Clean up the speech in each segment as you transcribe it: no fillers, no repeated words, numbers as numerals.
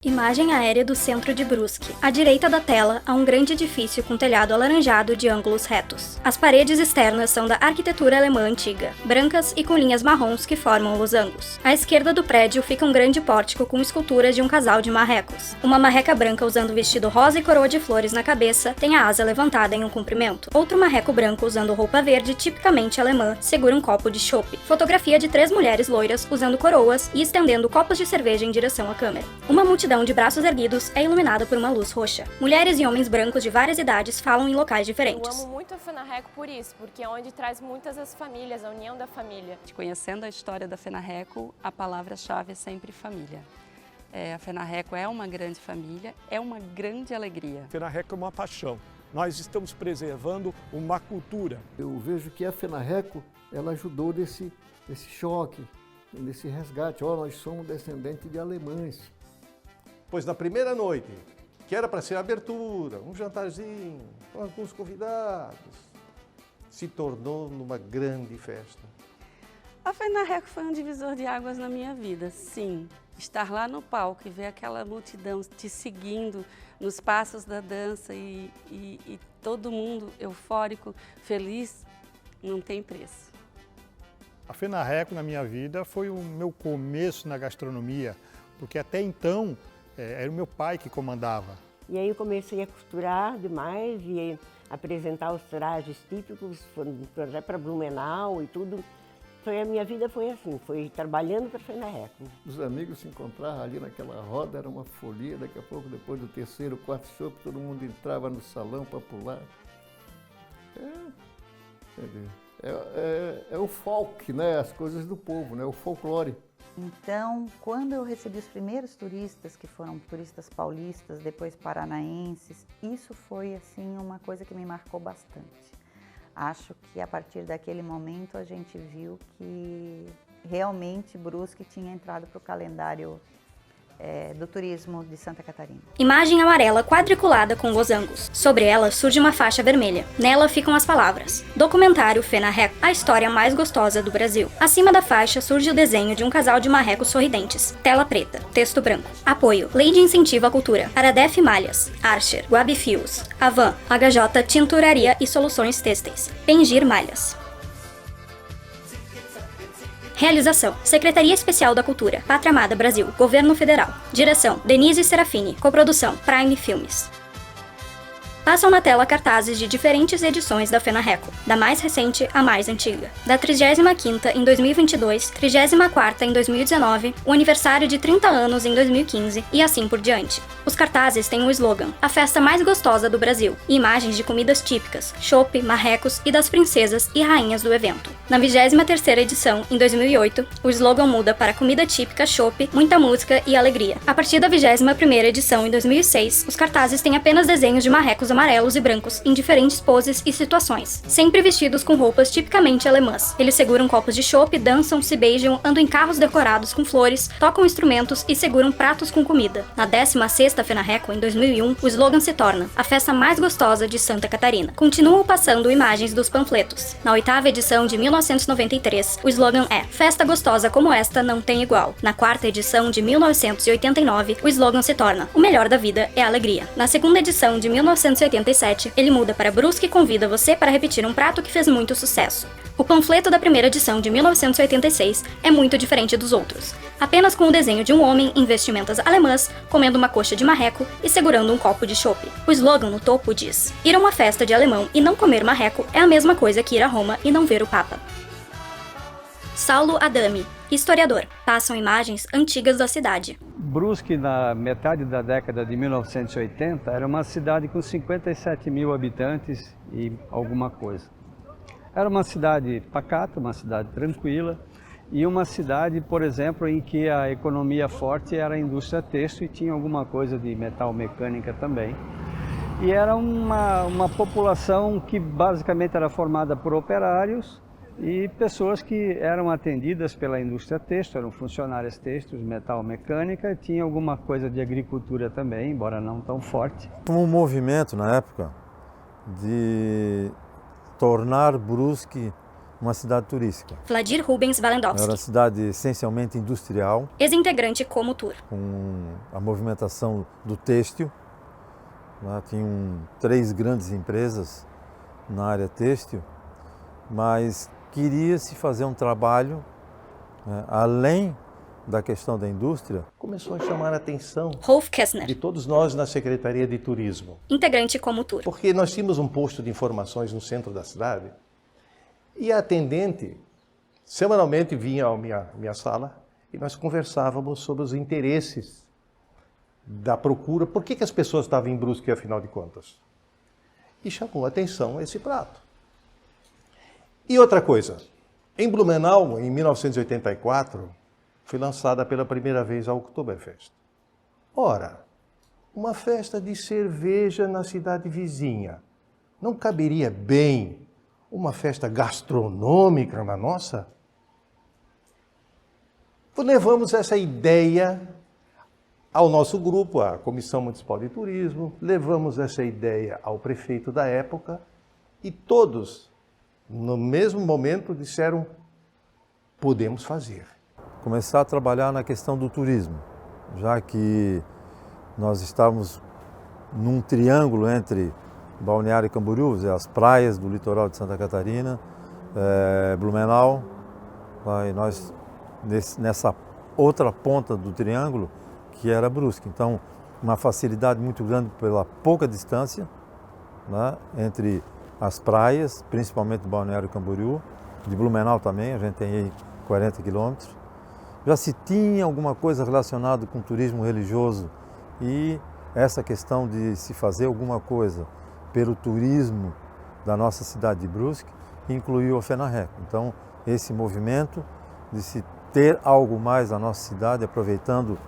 Imagem aérea do centro de Brusque. À direita da tela, há um grande edifício com telhado alaranjado de ângulos retos. As paredes externas são da arquitetura alemã antiga, brancas e com linhas marrons que formam losangos. À esquerda do prédio fica um grande pórtico com esculturas de um casal de marrecos. Uma marreca branca usando vestido rosa e coroa de flores na cabeça tem a asa levantada em um comprimento. Outro marreco branco usando roupa verde tipicamente alemã segura um copo de chopp. Fotografia de 3 mulheres loiras usando coroas e estendendo copos de cerveja em direção à câmera. Uma multidão de braços erguidos é iluminada por uma luz roxa. Mulheres e homens brancos de várias idades falam em locais diferentes. Eu amo muito a FENARRECO por isso, porque é onde traz muitas as famílias, a união da família. Conhecendo a história da FENARRECO, a palavra-chave é sempre família. A FENARRECO é uma grande família, é uma grande alegria. A FENARRECO é uma paixão. Nós estamos preservando uma cultura. Eu vejo que a FENARRECO, ela ajudou nesse choque, nesse resgate. Nós somos descendentes de alemães. Pois na primeira noite, que era para ser abertura, um jantarzinho, com alguns convidados, se tornou numa grande festa. A FENARRECO foi um divisor de águas na minha vida, sim. Estar lá no palco e ver aquela multidão te seguindo nos passos da dança e todo mundo eufórico, feliz, não tem preço. A FENARRECO na minha vida foi o meu começo na gastronomia, porque até então era o meu pai que comandava. E aí eu comecei a costurar demais e apresentar os trajes típicos, até para Blumenau e tudo. A minha vida foi assim, foi trabalhando para a FENARRECO. Os amigos se encontravam ali naquela roda, era uma folia, daqui a pouco, depois do terceiro, quarto chopp, todo mundo entrava no salão para pular. É o folk, né? As coisas do povo, né? O folclore. Então, quando eu recebi os primeiros turistas, que foram turistas paulistas, depois paranaenses, isso foi assim uma coisa que me marcou bastante. Acho que a partir daquele momento a gente viu que realmente Brusque tinha entrado para o calendário do turismo de Santa Catarina. Imagem amarela quadriculada com losangos. Sobre ela surge uma faixa vermelha. Nela ficam as palavras: Documentário FENARRECO, a história mais gostosa do Brasil. Acima da faixa surge o desenho de um casal de marrecos sorridentes. Tela preta. Texto branco. Apoio: Lei de Incentivo à Cultura. Aradef Malhas. Archer. Guabi Fios. Avan. HJ Tinturaria e Soluções Têxteis. Pengir Malhas. Realização: Secretaria Especial da Cultura, Pátria Amada Brasil, Governo Federal. Direção: Denise Serafini. Coprodução: Prime Filmes. Passam na tela cartazes de diferentes edições da FENARRECO, da mais recente à mais antiga. Da 35ª em 2022, 34ª em 2019, o aniversário de 30 anos em 2015 e assim por diante. Os cartazes têm um slogan: a festa mais gostosa do Brasil, e imagens de comidas típicas, chopp, marrecos e das princesas e rainhas do evento. Na 23ª edição, em 2008, o slogan muda para comida típica, chopp, muita música e alegria. A partir da 21ª edição, em 2006, os cartazes têm apenas desenhos de marrecos amarelos e brancos em diferentes poses e situações, sempre vestidos com roupas tipicamente alemãs. Eles seguram copos de chopp, dançam, se beijam, andam em carros decorados com flores, tocam instrumentos e seguram pratos com comida. Na 16ª FENARRECO, em 2001, o slogan se torna: a festa mais gostosa de Santa Catarina. Continuam passando imagens dos panfletos. Na 8ª edição de 1993, o slogan é: festa gostosa como esta não tem igual. Na 4ª edição de 1989, o slogan se torna: o melhor da vida é a alegria. Na 2ª edição de 1987, ele muda para: Brusque convida você para repetir um prato que fez muito sucesso. O panfleto da primeira edição de 1986 é muito diferente dos outros, apenas com o desenho de um homem em vestimentas alemãs, comendo uma coxa de marreco e segurando um copo de chopp. O slogan no topo diz: ir a uma festa de alemão e não comer marreco é a mesma coisa que ir a Roma e não ver o Papa. Saulo Adami, historiador. Passam imagens antigas da cidade. Brusque, na metade da década de 1980, era uma cidade com 57 mil habitantes e alguma coisa. Era uma cidade pacata, uma cidade tranquila e uma cidade, por exemplo, em que a economia forte era a indústria têxtil e tinha alguma coisa de metal mecânica também. E era uma população que basicamente era formada por operários e pessoas que eram atendidas pela indústria têxtil, eram funcionárias têxteis, metal mecânica, tinha alguma coisa de agricultura também, embora não tão forte. Um movimento na época de tornar Brusque uma cidade turística. Vladir Rubens Era uma Walendowski, cidade essencialmente industrial, ex-integrante Comutur. com a movimentação do têxtil. Lá tinham 3 grandes empresas na área têxtil, mas queria-se fazer um trabalho, além da questão da indústria. Começou a chamar a atenção Rolf Kessner, de todos nós na Secretaria de Turismo. integrante Comutur. Porque nós tínhamos um posto de informações no centro da cidade e a atendente semanalmente vinha à minha sala e nós conversávamos sobre os interesses da procura. Por que as pessoas estavam em Brusque, afinal de contas? E chamou a atenção esse prato. E outra coisa, em Blumenau, em 1984, foi lançada pela primeira vez a Oktoberfest. Ora, uma festa de cerveja na cidade vizinha. Não caberia bem uma festa gastronômica na nossa? Levamos essa ideia ao nosso grupo, à Comissão Municipal de Turismo, levamos essa ideia ao prefeito da época e todos, no mesmo momento, disseram: podemos fazer. Começar a trabalhar na questão do turismo, já que nós estávamos num triângulo entre Balneário Camboriú, as praias do litoral de Santa Catarina, Blumenau, e nós nessa outra ponta do triângulo, que era Brusque. Então, uma facilidade muito grande pela pouca distância, né, entre as praias, principalmente do Balneário Camboriú, de Blumenau também, a gente tem aí 40 quilômetros. Já se tinha alguma coisa relacionada com turismo religioso e essa questão de se fazer alguma coisa pelo turismo da nossa cidade de Brusque incluiu a FENARRECO. Então, esse movimento de se ter algo mais na nossa cidade, aproveitando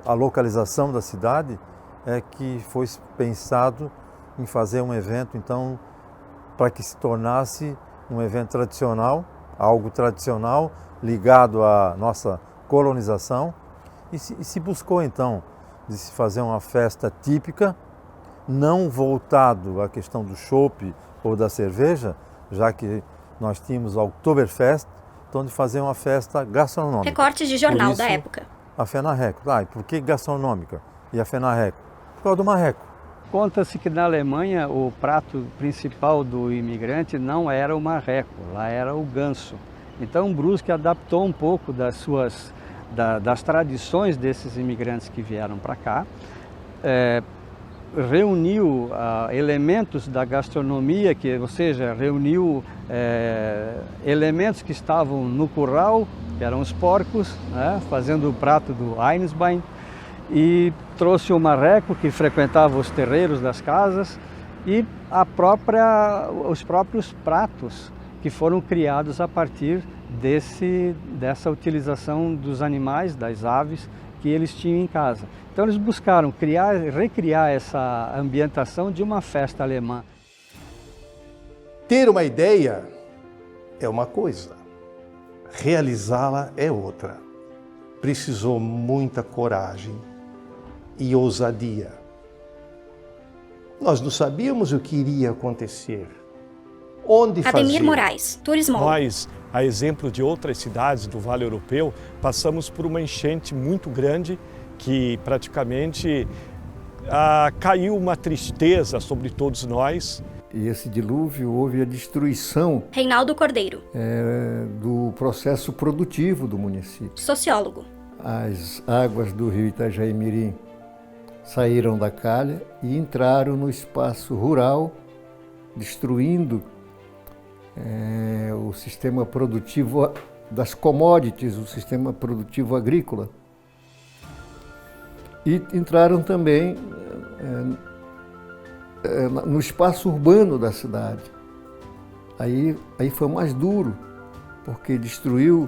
a localização da cidade, é que foi pensado em fazer um evento, então, para que se tornasse um evento tradicional, algo tradicional ligado à nossa colonização, e se buscou, então, de se fazer uma festa típica, não voltado à questão do chopp ou da cerveja, já que nós tínhamos a Oktoberfest, então de fazer uma festa gastronômica. Recortes de jornal da época. A FENARRECO. E por que gastronômica? E a FENARRECO? Por causa do marreco. Conta-se que na Alemanha o prato principal do imigrante não era o marreco, lá era o ganso. Então Brusque adaptou um pouco das tradições desses imigrantes que vieram para cá, reuniu elementos da gastronomia, ou seja, reuniu elementos que estavam no curral, que eram os porcos, né, fazendo o prato do Einstein, e trouxe o marreco, que frequentava os terreiros das casas, e os próprios pratos que foram criados a partir dessa utilização dos animais, das aves, que eles tinham em casa. Então eles buscaram recriar essa ambientação de uma festa alemã. Ter uma ideia é uma coisa, realizá-la é outra. Precisou muita coragem e ousadia. Nós não sabíamos o que iria acontecer, onde fazer. Ademir Moraes, turismólogo. Nós, a exemplo de outras cidades do Vale Europeu, passamos por uma enchente muito grande que praticamente caiu uma tristeza sobre todos nós. E esse dilúvio houve a destruição Reinaldo Cordeiro, do processo produtivo do município. sociólogo. As águas do rio Itajaí-Mirim saíram da calha e entraram no espaço rural, destruindo o sistema produtivo das commodities, o sistema produtivo agrícola. E entraram também no espaço urbano da cidade. Aí foi mais duro, porque destruiu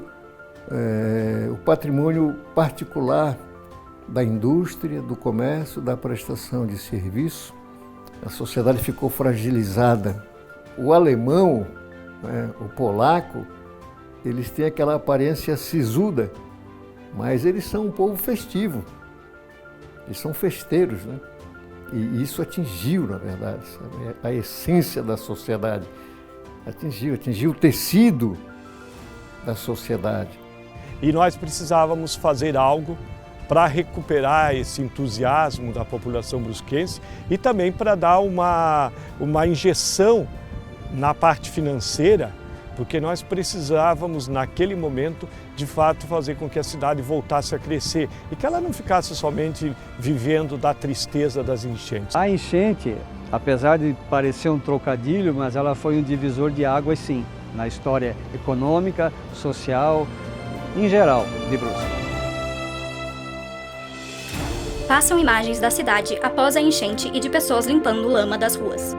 o patrimônio particular da indústria, do comércio, da prestação de serviço. A sociedade ficou fragilizada. O alemão, o polaco, eles têm aquela aparência sisuda, mas eles são um povo festivo. Eles são festeiros, né? E isso atingiu, na verdade, a essência da sociedade. atingiu o tecido da sociedade. E nós precisávamos fazer algo para recuperar esse entusiasmo da população brusquense e também para dar uma injeção na parte financeira, porque nós precisávamos, naquele momento, de fato, fazer com que a cidade voltasse a crescer e que ela não ficasse somente vivendo da tristeza das enchentes. A enchente, apesar de parecer um trocadilho, mas ela foi um divisor de águas, sim, na história econômica, social, em geral, de Brusque. Passam imagens da cidade após a enchente e de pessoas limpando lama das ruas.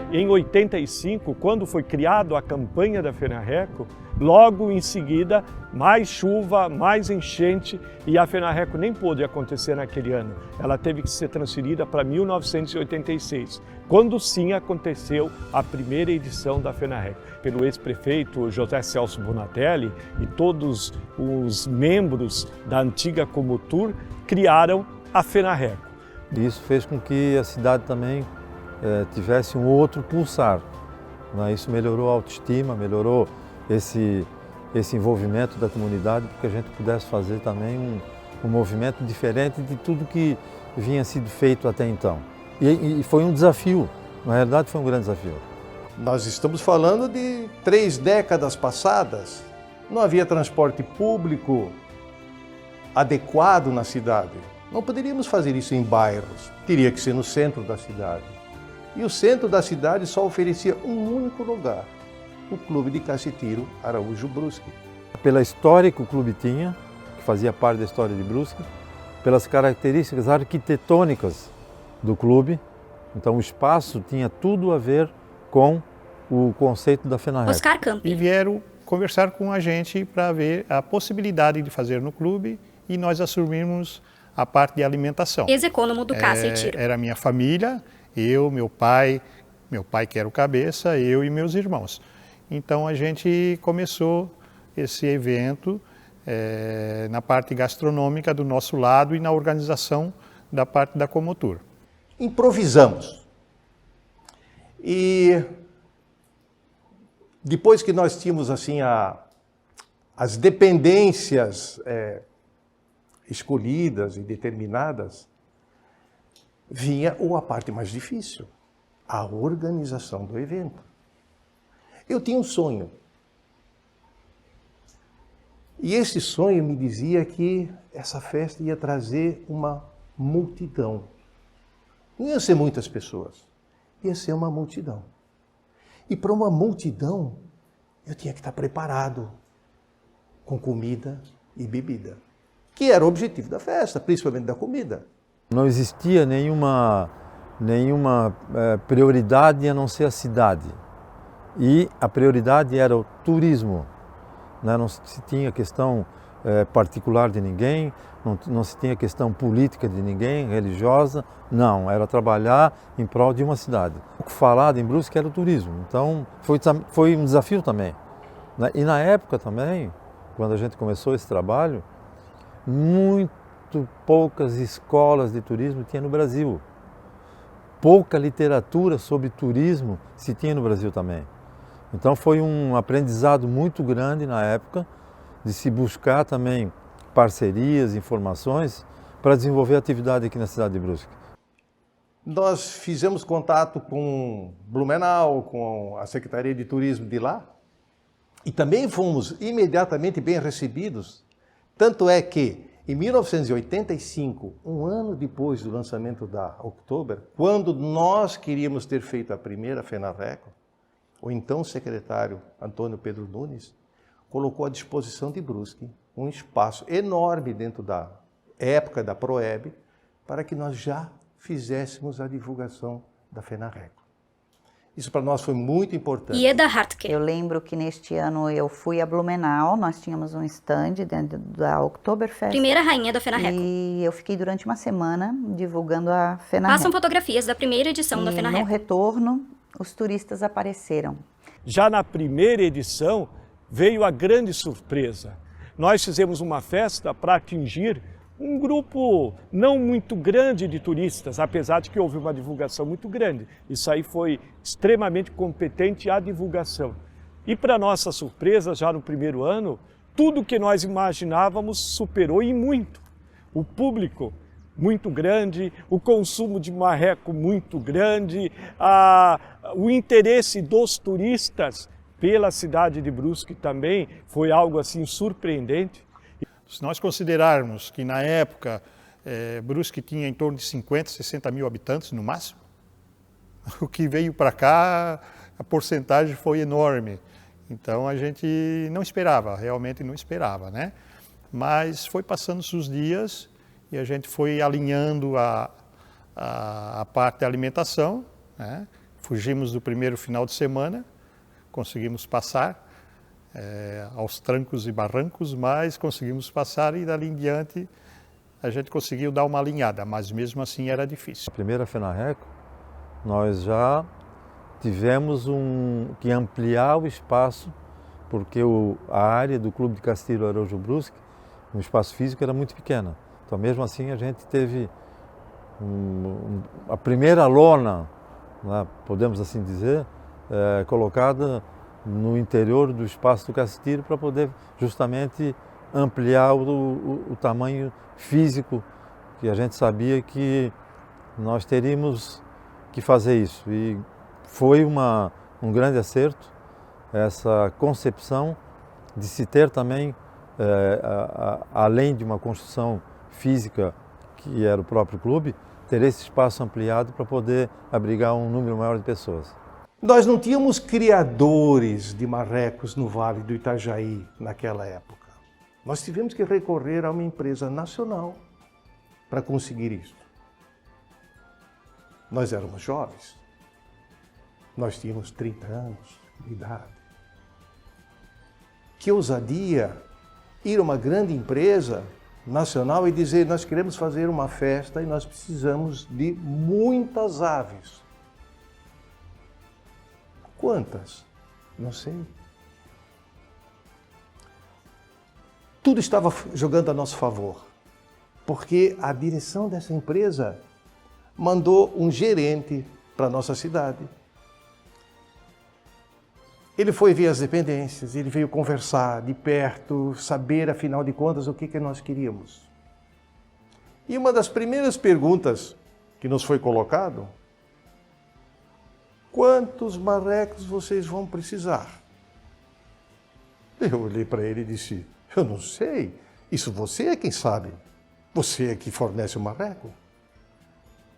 Em 85, quando foi criada a campanha da FENARRECO, logo em seguida, mais chuva, mais enchente, e a FENARRECO nem pôde acontecer naquele ano. Ela teve que ser transferida para 1986, quando sim aconteceu a primeira edição da FENARRECO, pelo ex-prefeito José Celso Bonatelli, e todos os membros da antiga Comotur criaram a FENARRECO. Isso fez com que a cidade também tivesse um outro pulsar, né? Isso melhorou a autoestima, melhorou esse envolvimento da comunidade, porque a gente pudesse fazer também um movimento diferente de tudo que vinha sido feito até então. E foi um desafio, na realidade foi um grande desafio. Nós estamos falando de 3 décadas passadas, não havia transporte público adequado na cidade. Não poderíamos fazer isso em bairros, teria que ser no centro da cidade. E o centro da cidade só oferecia um único lugar, o Clube de Cacetiro Araújo Brusque. Pela história que o clube tinha, que fazia parte da história de Brusque, pelas características arquitetônicas do clube, então o espaço tinha tudo a ver com o conceito da FENARRECO. Oscar Campi. E vieram conversar com a gente para ver a possibilidade de fazer no clube e nós assumirmos a parte de alimentação. Ex-ecônomo do Cacetiro. Era a minha família, eu, meu pai que era o cabeça, eu e meus irmãos. Então a gente começou esse evento na parte gastronômica do nosso lado e na organização da parte da Comotur. Improvisamos. E depois que nós tínhamos assim as dependências escolhidas e determinadas, vinha a parte mais difícil, a organização do evento. Eu tinha um sonho. E esse sonho me dizia que essa festa ia trazer uma multidão. Não ia ser muitas pessoas, ia ser uma multidão. E para uma multidão, eu tinha que estar preparado com comida e bebida, que era o objetivo da festa, principalmente da comida. Não existia nenhuma prioridade a não ser a cidade. E a prioridade era o turismo. Né? Não se tinha questão particular de ninguém, não se tinha questão política de ninguém, religiosa. Não, era trabalhar em prol de uma cidade. O que falado em Brusque era o turismo. Então foi um desafio também. Né? E na época também, quando a gente começou esse trabalho, muito poucas escolas de turismo tinha no Brasil. Pouca literatura sobre turismo se tinha no Brasil também. Então foi um aprendizado muito grande na época de se buscar também parcerias, informações para desenvolver atividade aqui na cidade de Brusque. Nós fizemos contato com Blumenau, com a Secretaria de Turismo de lá, e também fomos imediatamente bem recebidos. Tanto é que em 1985, um ano depois do lançamento da Oktober, quando nós queríamos ter feito a primeira FENARRECO, o então secretário Antônio Pedro Nunes colocou à disposição de Brusque um espaço enorme dentro da época da PROEB para que nós já fizéssemos a divulgação da FENARRECO. Isso para nós foi muito importante. Ieda Hartke. Eu lembro que neste ano eu fui a Blumenau, nós tínhamos um stand dentro da Oktoberfest. Primeira rainha da FENARRECO. E eu fiquei durante uma semana divulgando a FENARRECO. Passam fotografias da primeira edição da FENARRECO. No retorno, os turistas apareceram. Já na primeira edição, veio a grande surpresa. Nós fizemos uma festa para atingir um grupo não muito grande de turistas, apesar de que houve uma divulgação muito grande. Isso aí foi extremamente competente a divulgação. E para nossa surpresa, já no primeiro ano, tudo que nós imaginávamos superou e muito. O público muito grande, o consumo de marreco muito grande, o interesse dos turistas pela cidade de Brusque também foi algo assim surpreendente. Se nós considerarmos que na época Brusque tinha em torno de 50, 60 mil habitantes no máximo, o que veio para cá, a porcentagem foi enorme. Então a gente não esperava, realmente não esperava, né? Mas foi passando-se os dias e a gente foi alinhando a parte da alimentação, né? Fugimos do primeiro final de semana, conseguimos passar aos trancos e barrancos, mas conseguimos passar e dali em diante a gente conseguiu dar uma alinhada, mas mesmo assim era difícil. A primeira FENARRECO, nós já tivemos que ampliar o espaço, porque a área do Clube de Castilho Araújo Brusque, o espaço físico era muito pequena. Então, mesmo assim, a gente teve a primeira lona, né, podemos assim dizer, colocada no interior do espaço do Castilho para poder justamente ampliar o tamanho físico, que a gente sabia que nós teríamos que fazer isso. E foi um grande acerto essa concepção de se ter também, além de uma construção física, que era o próprio clube, ter esse espaço ampliado para poder abrigar um número maior de pessoas. Nós não tínhamos criadores de marrecos no Vale do Itajaí naquela época. Nós tivemos que recorrer a uma empresa nacional para conseguir isso. Nós éramos jovens. Nós tínhamos 30 anos de idade. Que ousadia ir a uma grande empresa nacional e dizer: nós queremos fazer uma festa e nós precisamos de muitas aves. Quantas? Não sei. Tudo estava jogando a nosso favor, porque a direção dessa empresa mandou um gerente para a nossa cidade. Ele foi ver as dependências, ele veio conversar de perto, saber, afinal de contas, o que nós queríamos. E uma das primeiras perguntas que nos foi colocado: quantos marrecos vocês vão precisar? Eu olhei para ele e disse: eu não sei, isso você é quem sabe, você é que fornece o marreco.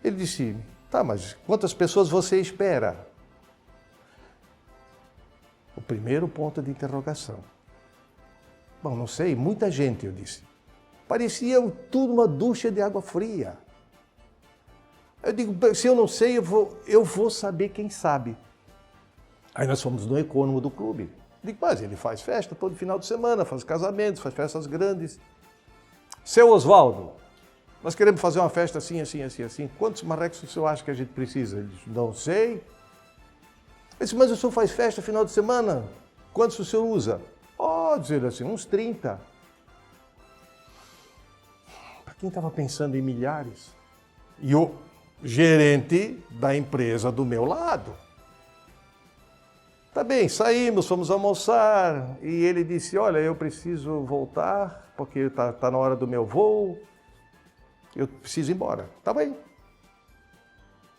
Ele disse: tá, mas quantas pessoas você espera? O primeiro ponto de interrogação. Bom, não sei, muita gente, eu disse. Parecia tudo uma ducha de água fria. Eu digo: se eu não sei, eu vou saber quem sabe. Aí nós fomos no econômico do clube. Digo: mas ele faz festa todo final de semana, faz casamentos, faz festas grandes. Seu Oswaldo, nós queremos fazer uma festa assim, assim, assim, assim. Quantos marrecos o senhor acha que a gente precisa? Ele disse: não sei. Eu disse: mas o senhor faz festa final de semana? Quantos o senhor usa? Dizer assim, uns 30. Para quem estava pensando em milhares? E o gerente da empresa do meu lado. Tá bem, saímos, fomos almoçar e ele disse: olha, eu preciso voltar porque tá na hora do meu voo, eu preciso ir embora. Tá bem,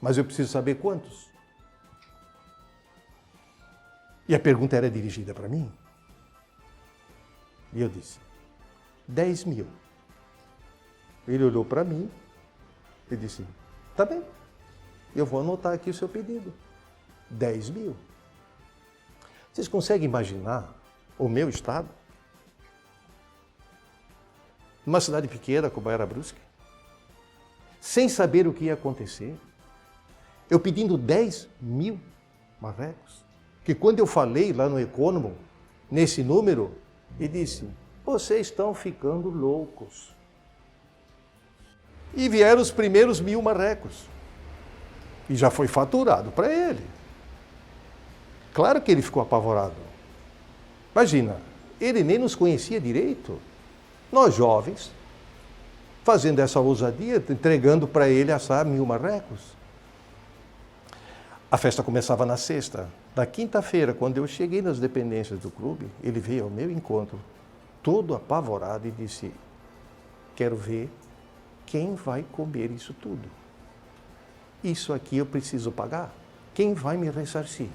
mas eu preciso saber quantos. E a pergunta era dirigida para mim. E eu disse: 10 mil. Ele olhou para mim e disse: tá bem, eu vou anotar aqui o seu pedido. 10 mil. Vocês conseguem imaginar o meu estado? Numa cidade pequena como era Brusque, sem saber o que ia acontecer, eu pedindo 10 mil marrecos, que quando eu falei lá no Econômico, nesse número, ele disse: vocês estão ficando loucos. E vieram os primeiros 1000 marrecos. E já foi faturado para ele. Claro que ele ficou apavorado. Imagina, ele nem nos conhecia direito. Nós jovens, fazendo essa ousadia, entregando para ele assar 1000 marrecos. A festa começava na sexta. Na quinta-feira, quando eu cheguei nas dependências do clube, ele veio ao meu encontro, todo apavorado, e disse: quero ver quem vai comer isso tudo. Isso aqui eu preciso pagar. Quem vai me ressarcir?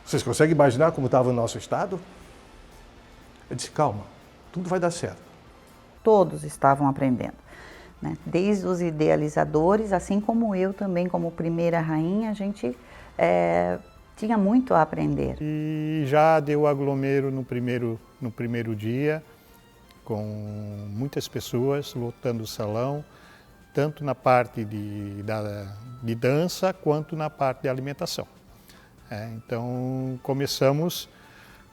Vocês conseguem imaginar como estava o nosso estado? Eu disse: calma, tudo vai dar certo. Todos estavam aprendendo, né? Desde os idealizadores, assim como eu também, como primeira rainha, a gente tinha muito a aprender. E já deu aglomero no primeiro dia, com muitas pessoas lotando o salão, tanto na parte de dança quanto na parte de alimentação. Então começamos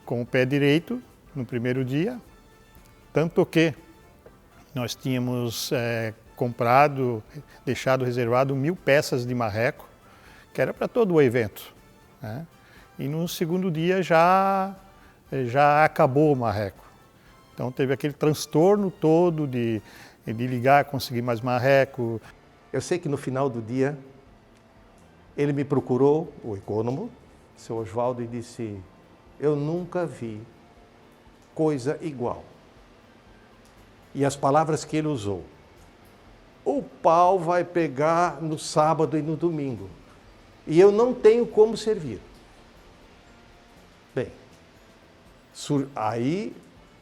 com o pé direito no primeiro dia, tanto que nós tínhamos deixado reservado 1000 peças de marreco, que era para todo o evento. E no segundo dia já acabou o marreco. Então teve aquele transtorno todo de ligar, conseguir mais marreco. Eu sei que no final do dia ele me procurou, o econômico, seu Oswaldo, e disse: eu nunca vi coisa igual. E as palavras que ele usou: o pau vai pegar no sábado e no domingo, e eu não tenho como servir. Bem, aí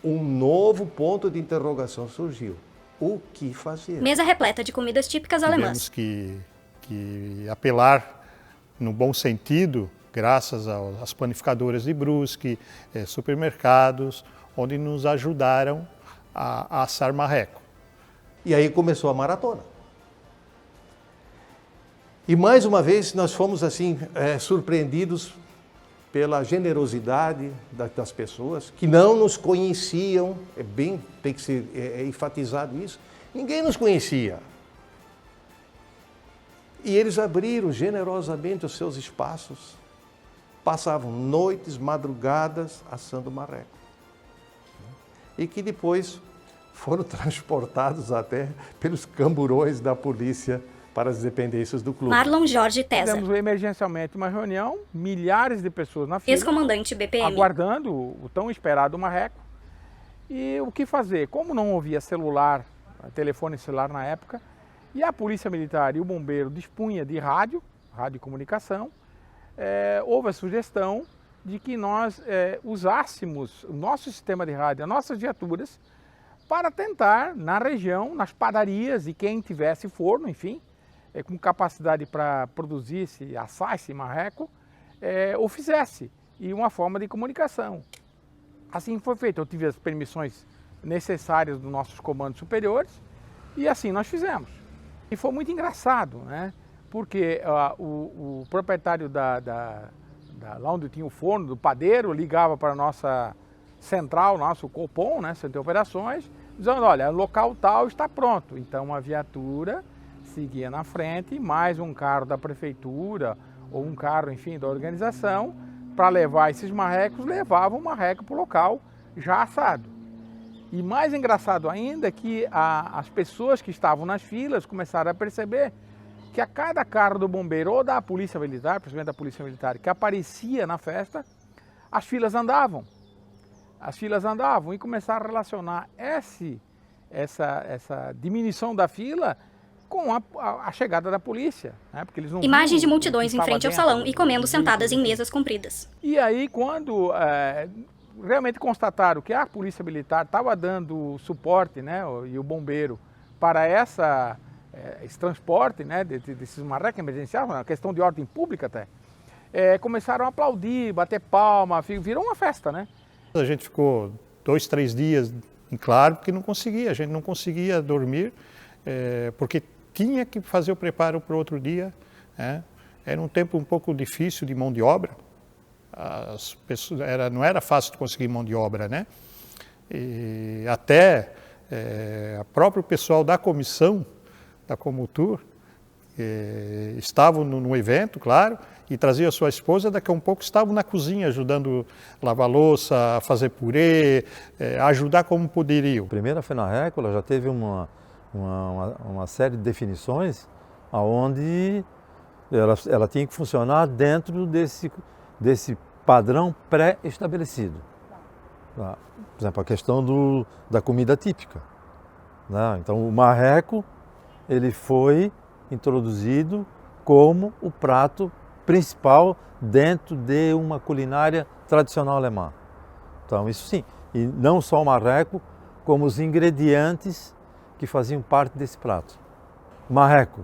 um novo ponto de interrogação surgiu. O que fazer? Mesa repleta de comidas típicas alemãs. Tivemos que apelar no bom sentido, graças às panificadoras de Brusque, supermercados, onde nos ajudaram a assar marreco. E aí começou a maratona. E mais uma vez nós fomos assim surpreendidos pela generosidade das pessoas que não nos conheciam. Tem que ser enfatizado isso. Ninguém nos conhecia. E eles abriram generosamente os seus espaços, passavam noites, madrugadas assando marreco. E que depois foram transportados até pelos camburões da polícia para as dependências do clube. Marlon Jorge Tesa. Fizemos emergencialmente uma reunião, milhares de pessoas na fila, ex-comandante BPM, aguardando o tão esperado marreco. E o que fazer? Como não havia celular, telefone celular na época, e a Polícia Militar e o bombeiro dispunha de rádio e comunicação, houve a sugestão de que nós usássemos o nosso sistema de rádio, as nossas viaturas, para tentar, na região, nas padarias, e quem tivesse forno, enfim, com capacidade para produzir, assar esse marreco, o fizesse, e uma forma de comunicação. Assim foi feito. Eu tive as permissões necessárias dos nossos comandos superiores, e assim nós fizemos. E foi muito engraçado, né? Porque o proprietário lá onde tinha o forno, do padeiro, ligava para a nossa central, nosso Copom, né, Centro de Operações, dizendo: olha, o local tal está pronto. Então a viatura seguia na frente, mais um carro da prefeitura ou um carro, enfim, da organização, para levar esses marrecos, levavam o marreco para o local já assado. E mais engraçado ainda é que as pessoas que estavam nas filas começaram a perceber que a cada carro do bombeiro ou da Polícia Militar, principalmente da Polícia Militar, que aparecia na festa, as filas andavam. As filas andavam, e começaram a relacionar essa diminuição da fila com a chegada da polícia, né? Porque eles não imagens de multidões em frente ao salão e comendo sentadas em mesas compridas. E aí, quando realmente constataram que a Polícia Militar estava dando suporte, né, e o bombeiro para esse transporte, né, desses marrecos emergenciais, uma questão de ordem pública até, começaram a aplaudir, bater palma, virou uma festa, né? A gente ficou 2, 3 dias em claro, porque a gente não conseguia dormir, porque tinha que fazer o preparo para o outro dia. Era um tempo um pouco difícil de mão de obra, as pessoas, não era fácil de conseguir mão de obra, né? E até o próprio pessoal da comissão, da Comutur, estavam no evento, claro, e trazia a sua esposa, daqui a um pouco estavam na cozinha ajudando a lavar louça, a fazer purê, ajudar como poderiam. A primeira FENARRECO, ela já teve uma série de definições onde Ela tinha que funcionar dentro desse padrão pré-estabelecido. Por exemplo, a questão da comida típica. Né? Então, o marreco ele foi introduzido como o prato principal dentro de uma culinária tradicional alemã. Então, isso sim. E não só o marreco, como os ingredientes que faziam parte desse prato. Marreco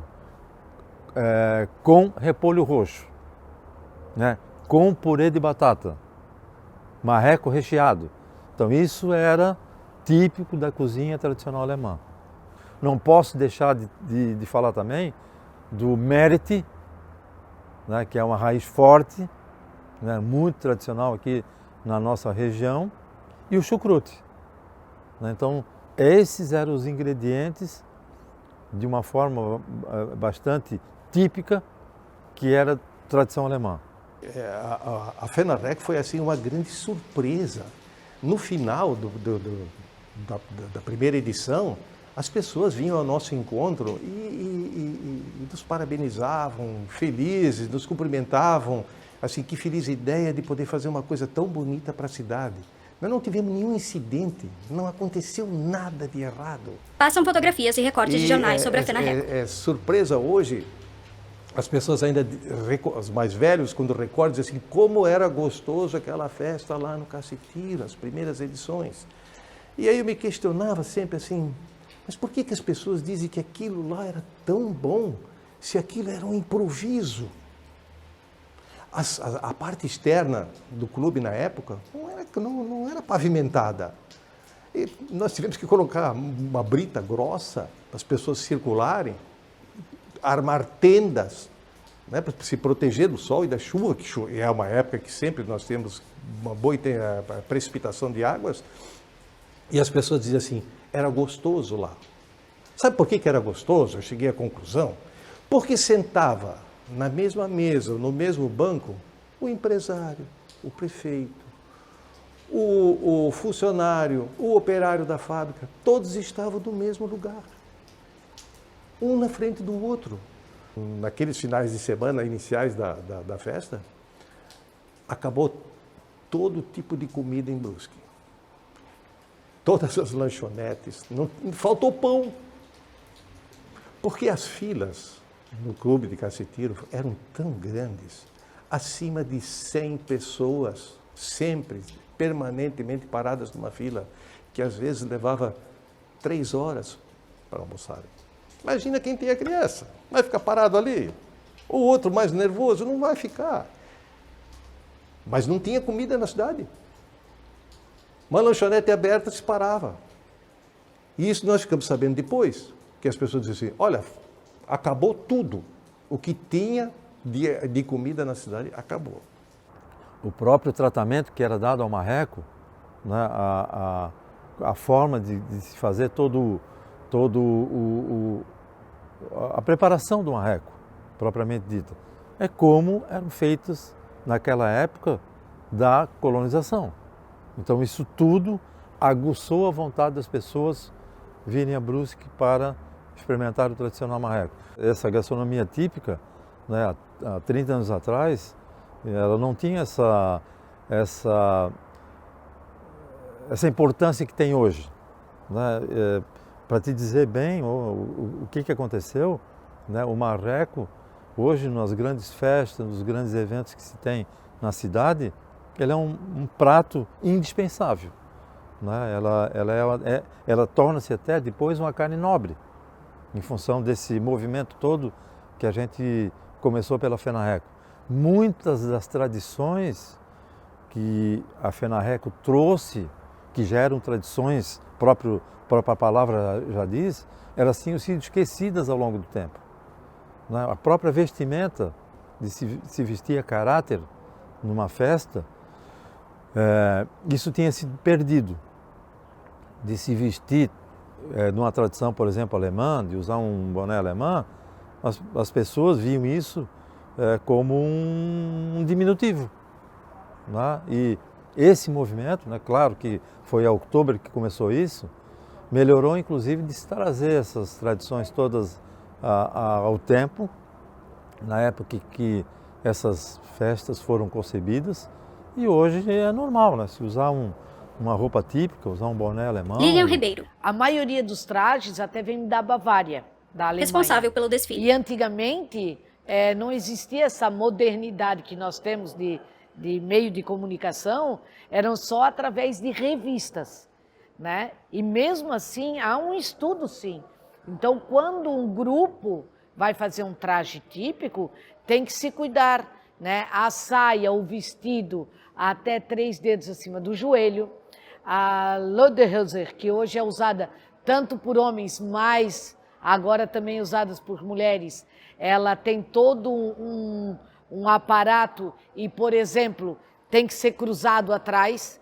com repolho roxo, né? Com purê de batata, marreco recheado. Então isso era típico da cozinha tradicional alemã. Não posso deixar de falar também do Merit, né? Que é uma raiz forte, né? Muito tradicional aqui na nossa região, e o chucrute. Então esses eram os ingredientes de uma forma bastante típica, que era tradição alemã. A FENARREC foi assim uma grande surpresa. No final da primeira edição, as pessoas vinham ao nosso encontro e nos parabenizavam, felizes, nos cumprimentavam. Assim, que feliz ideia de poder fazer uma coisa tão bonita para a cidade. Nós não tivemos nenhum incidente, não aconteceu nada de errado. Passam fotografias e recortes de jornais sobre a FENARRECO. É surpresa hoje, as pessoas ainda, os mais velhos, quando recordam, dizem assim, como era gostoso aquela festa lá no Cacetiro, as primeiras edições. E aí eu me questionava sempre assim, mas por que as pessoas dizem que aquilo lá era tão bom, se aquilo era um improviso? A parte externa do clube na época não era pavimentada. E nós tivemos que colocar uma brita grossa para as pessoas circularem, armar tendas, né, para se proteger do sol e da chuva, que é uma época que sempre nós temos uma boa precipitação de águas. E as pessoas diziam assim, era gostoso lá. Sabe por que era gostoso? Eu cheguei à conclusão. Porque sentava na mesma mesa, no mesmo banco, o empresário, o prefeito, o funcionário, o operário da fábrica, todos estavam no mesmo lugar, um na frente do outro. Naqueles finais de semana iniciais da festa, acabou todo tipo de comida em Brusque. Todas as lanchonetes, não faltou pão, porque as filas no clube de Cacetiro eram tão grandes, acima de 100 pessoas, sempre, permanentemente paradas numa fila, que às vezes levava 3 horas para almoçarem. Imagina quem tem a criança, vai ficar parado ali. O outro mais nervoso não vai ficar. Mas não tinha comida na cidade. Uma lanchonete aberta se parava. E isso nós ficamos sabendo depois, que as pessoas diziam assim, olha, acabou tudo. O que tinha de comida na cidade, acabou. O próprio tratamento que era dado ao marreco, né, a forma de se fazer a preparação do marreco, propriamente dita, é como eram feitas naquela época da colonização. Então isso tudo aguçou a vontade das pessoas virem a Brusque para experimentar o tradicional marreco. Essa gastronomia típica, né, há 30 anos atrás, ela não tinha essa importância que tem hoje. Né? Para te dizer bem o que aconteceu, né, o marreco, hoje nas grandes festas, nos grandes eventos que se tem na cidade, ele é um prato indispensável. Né? Ela torna-se até depois uma carne nobre, em função desse movimento todo que a gente começou pela FENARRECO. Muitas das tradições que a FENARRECO trouxe, que já eram tradições, própria palavra já diz, elas tinham sido esquecidas ao longo do tempo. A própria vestimenta, de se vestir a caráter numa festa, isso tinha sido perdido. De se vestir numa tradição, por exemplo, alemã, de usar um boné alemão, as pessoas viam isso como um diminutivo. Né? E esse movimento, né, claro que foi a Outubro que começou isso, melhorou inclusive de se trazer essas tradições todas ao tempo na época que essas festas foram concebidas, e hoje é normal, né? Se usar uma roupa típica, usar um boné alemão. Lilian Ribeiro. A maioria dos trajes até vem da Bavária, da Alemanha. Responsável pelo desfile. E antigamente não existia essa modernidade que nós temos de meio de comunicação, eram só através de revistas, né? E mesmo assim há um estudo, sim. Então, quando um grupo vai fazer um traje típico, tem que se cuidar, né? A saia, o vestido até 3 dedos acima do joelho, a Lederhosen, que hoje é usada tanto por homens, mas agora também usadas por mulheres, ela tem todo um aparato e, por exemplo, tem que ser cruzado atrás.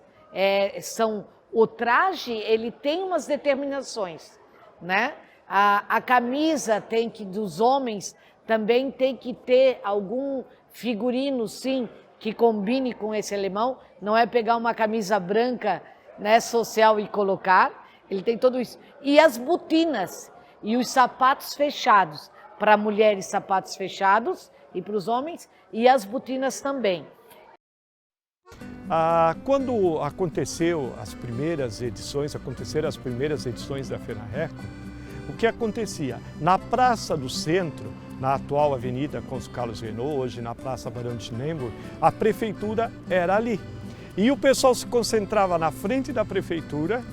O traje, ele tem umas determinações, né? A camisa dos homens também tem que ter algum figurino, sim, que combine com esse alemão. Não é pegar uma camisa branca, né, social e colocar. Ele tem tudo isso. E as botinas e os sapatos fechados. Para mulheres, sapatos fechados, e para os homens, e as botinas também. Quando aconteceram as primeiras edições da FENARRECO, o que acontecia? Na Praça do Centro, na atual Avenida Consul Carlos Renault, hoje na Praça Barão de Schneeberg, a prefeitura era ali. E o pessoal se concentrava na frente da prefeitura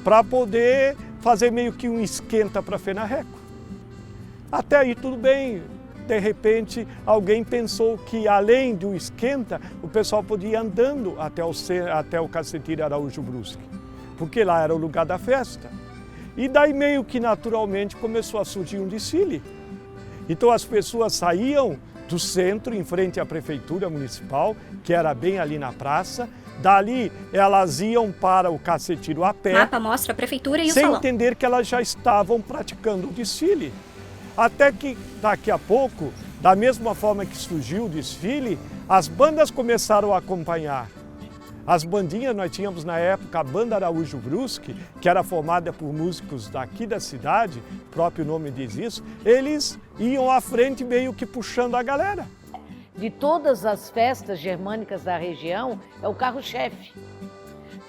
para poder fazer meio que um esquenta para a FENARRECO. Até aí tudo bem. De repente, alguém pensou que, além do esquenta, o pessoal podia ir andando até o Cacetilho Araújo Brusque, porque lá era o lugar da festa. E daí, meio que naturalmente, começou a surgir um desfile. Então, as pessoas saíam do centro, em frente à prefeitura municipal, que era bem ali na praça. Dali, elas iam para o Cacetilho a pé. O mapa mostra a prefeitura e o salão. Sem entender que elas já estavam praticando o desfile. Até que, daqui a pouco, da mesma forma que surgiu o desfile, as bandas começaram a acompanhar. As bandinhas, nós tínhamos na época a Banda Araújo Brusque, que era formada por músicos daqui da cidade, o próprio nome diz isso, eles iam à frente meio que puxando a galera. De todas as festas germânicas da região, é o carro-chefe.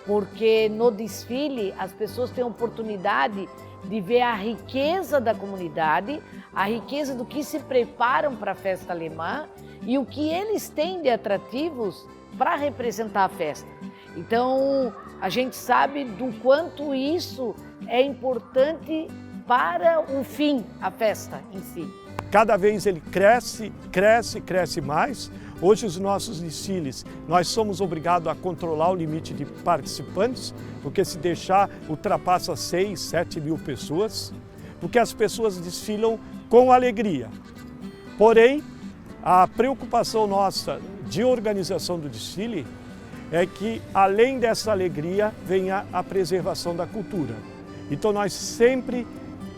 Porque no desfile as pessoas têm a oportunidade de ver a riqueza da comunidade, a riqueza do que se preparam para a festa alemã e o que eles têm de atrativos para representar a festa. Então, a gente sabe do quanto isso é importante para o fim, a festa em si. Cada vez ele cresce mais. Hoje, os nossos desfiles, nós somos obrigados a controlar o limite de participantes, porque se deixar, ultrapassa 6, 7 mil pessoas, porque as pessoas desfilam com alegria. Porém, a preocupação nossa de organização do desfile é que, além dessa alegria, venha a preservação da cultura. Então, nós sempre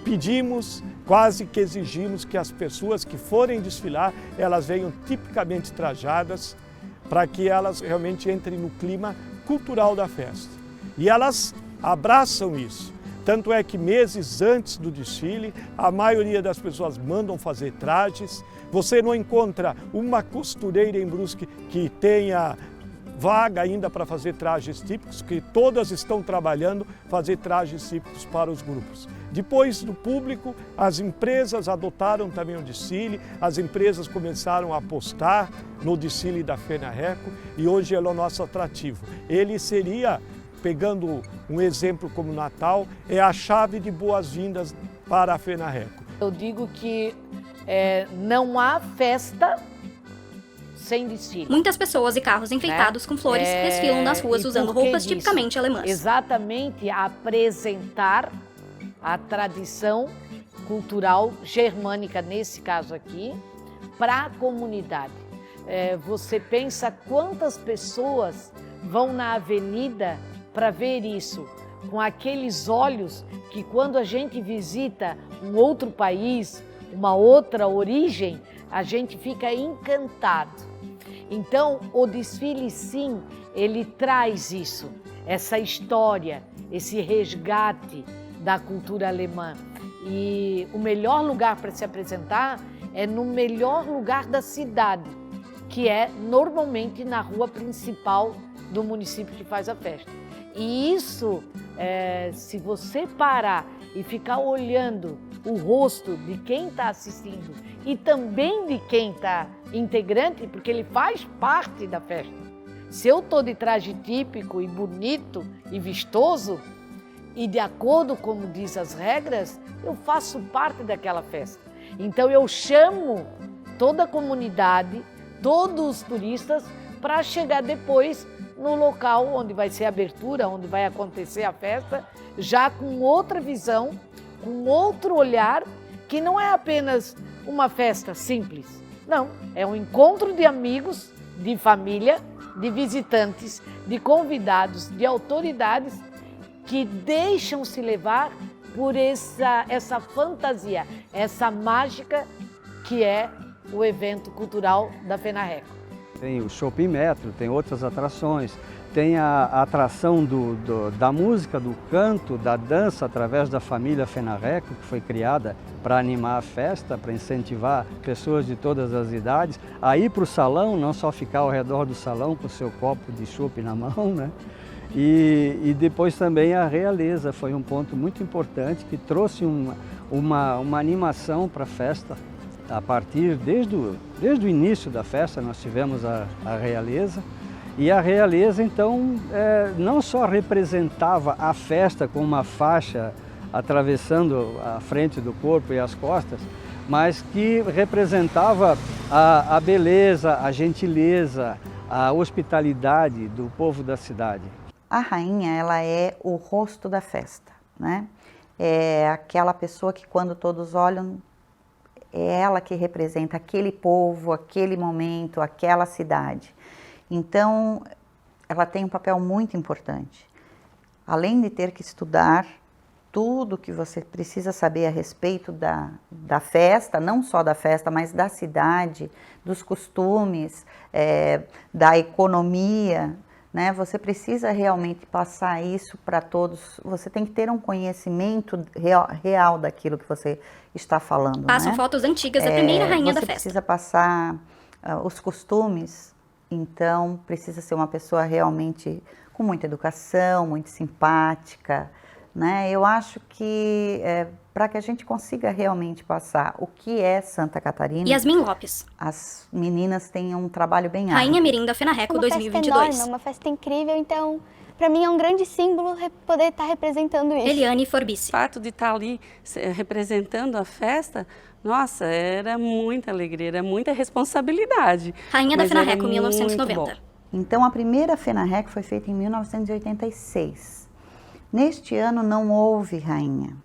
pedimos, quase que exigimos que as pessoas que forem desfilar, elas venham tipicamente trajadas para que elas realmente entrem no clima cultural da festa. E elas abraçam isso. Tanto é que meses antes do desfile, a maioria das pessoas mandam fazer trajes. Você não encontra uma costureira em Brusque que tenha vaga ainda para fazer trajes típicos, que todas estão trabalhando fazer trajes típicos para os grupos. Depois do público, as empresas adotaram também o desfile, as empresas começaram a apostar no desfile da FENARRECO e hoje ele é o nosso atrativo. Ele seria, pegando um exemplo como Natal, é a chave de boas-vindas para a FENARRECO. Eu digo que não há festa sem desfile. Muitas pessoas e carros enfeitados com flores desfilam nas ruas usando roupas tipicamente alemãs. Exatamente, apresentar a tradição cultural germânica, nesse caso aqui, para a comunidade. Você pensa quantas pessoas vão na avenida para ver isso, com aqueles olhos que quando a gente visita um outro país, uma outra origem, a gente fica encantado. Então, o desfile, sim, ele traz isso, essa história, esse resgate da cultura alemã. E o melhor lugar para se apresentar é no melhor lugar da cidade, que é normalmente na rua principal do município que faz a festa. E isso, se você parar e ficar olhando o rosto de quem está assistindo e também de quem está integrante, porque ele faz parte da festa. Se eu estou de traje típico e bonito e vistoso, e de acordo com como diz as regras, eu faço parte daquela festa. Então eu chamo toda a comunidade, todos os turistas, para chegar depois no local onde vai ser a abertura, onde vai acontecer a festa, já com outra visão, com outro olhar, que não é apenas uma festa simples. Não, é um encontro de amigos, de família, de visitantes, de convidados, de autoridades que deixam-se levar por essa fantasia, essa mágica que é o evento cultural da FENARRECO. Tem o Shopping Metro, tem outras atrações, tem a atração da música, do canto, da dança através da família FENARRECO, que foi criada para animar a festa, para incentivar pessoas de todas as idades a ir para o salão, não só ficar ao redor do salão com o seu copo de chopp na mão, né? E depois também a realeza foi um ponto muito importante que trouxe uma animação para a festa. A partir, desde o início da festa, nós tivemos a realeza. E a realeza, então, não só representava a festa com uma faixa atravessando a frente do corpo e as costas, mas que representava a beleza, a gentileza, a hospitalidade do povo da cidade. A rainha, ela é o rosto da festa, né? É aquela pessoa que quando todos olham, é ela que representa aquele povo, aquele momento, aquela cidade. Então, ela tem um papel muito importante. Além de ter que estudar tudo que você precisa saber a respeito da festa, não só da festa, mas da cidade, dos costumes, da economia, né? Você precisa realmente passar isso para todos, você tem que ter um conhecimento real daquilo que você está falando. Passam, né? Fotos antigas da primeira rainha da festa. Você precisa passar os costumes, então precisa ser uma pessoa realmente com muita educação, muito simpática, né? Eu acho que para que a gente consiga realmente passar o que é Santa Catarina... Yasmin Lopes. As meninas têm um trabalho bem árduo. Rainha Mirim da FENARRECO 2022. Uma festa enorme, uma festa incrível, então para mim é um grande símbolo poder estar representando isso. Eliane Forbice. O fato de estar ali representando a festa, nossa, era muita alegria, era muita responsabilidade. Rainha da FENARRECO 1990. Então a primeira FENARRECO foi feita em 1986. Neste ano não houve rainha.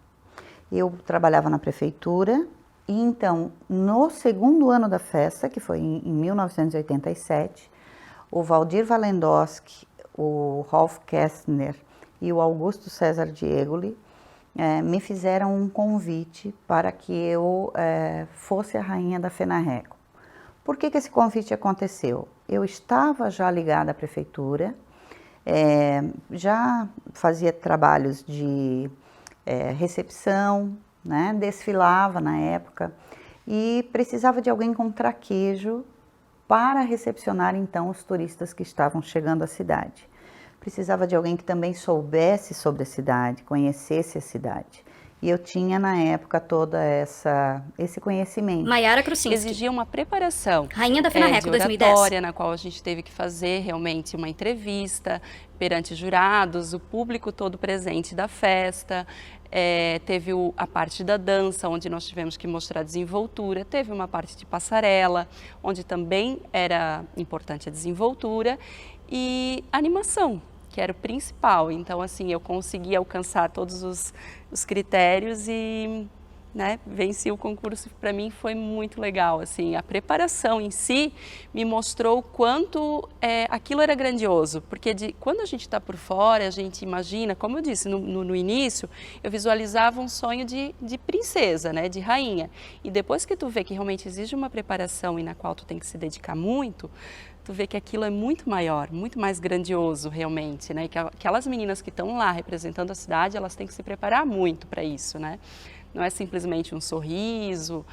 Eu trabalhava na prefeitura e então, no segundo ano da festa, que foi em 1987, o Valdir Valendoski, o Rolf Kästner e o Augusto César Diegoli me fizeram um convite para que eu fosse a rainha da FENARRECO. Por que esse convite aconteceu? Eu estava já ligada à prefeitura, já fazia trabalhos de recepção, né? Desfilava na época e precisava de alguém com traquejo para recepcionar então os turistas que estavam chegando à cidade. Precisava de alguém que também soubesse sobre a cidade, conhecesse a cidade. E eu tinha na época todo esse conhecimento. Maiara Krusinski. Exigia uma preparação. Rainha da FENARRECO 2010. Na qual a gente teve que fazer realmente uma entrevista perante jurados, o público todo presente da festa. Teve a parte da dança, onde nós tivemos que mostrar desenvoltura. Teve uma parte de passarela, onde também era importante a desenvoltura. E animação, que era o principal. Então, assim, eu consegui alcançar todos os critérios e, né, venci o concurso. Para mim foi muito legal, assim, a preparação em si me mostrou o quanto aquilo era grandioso, porque quando a gente está por fora, a gente imagina, como eu disse no início, eu visualizava um sonho de princesa, né, de rainha, e depois que tu vê que realmente exige uma preparação e na qual tu tem que se dedicar muito, tu vê que aquilo é muito maior, muito mais grandioso realmente, né? E que aquelas meninas que estão lá representando a cidade, elas têm que se preparar muito para isso, né? Não é simplesmente um sorriso,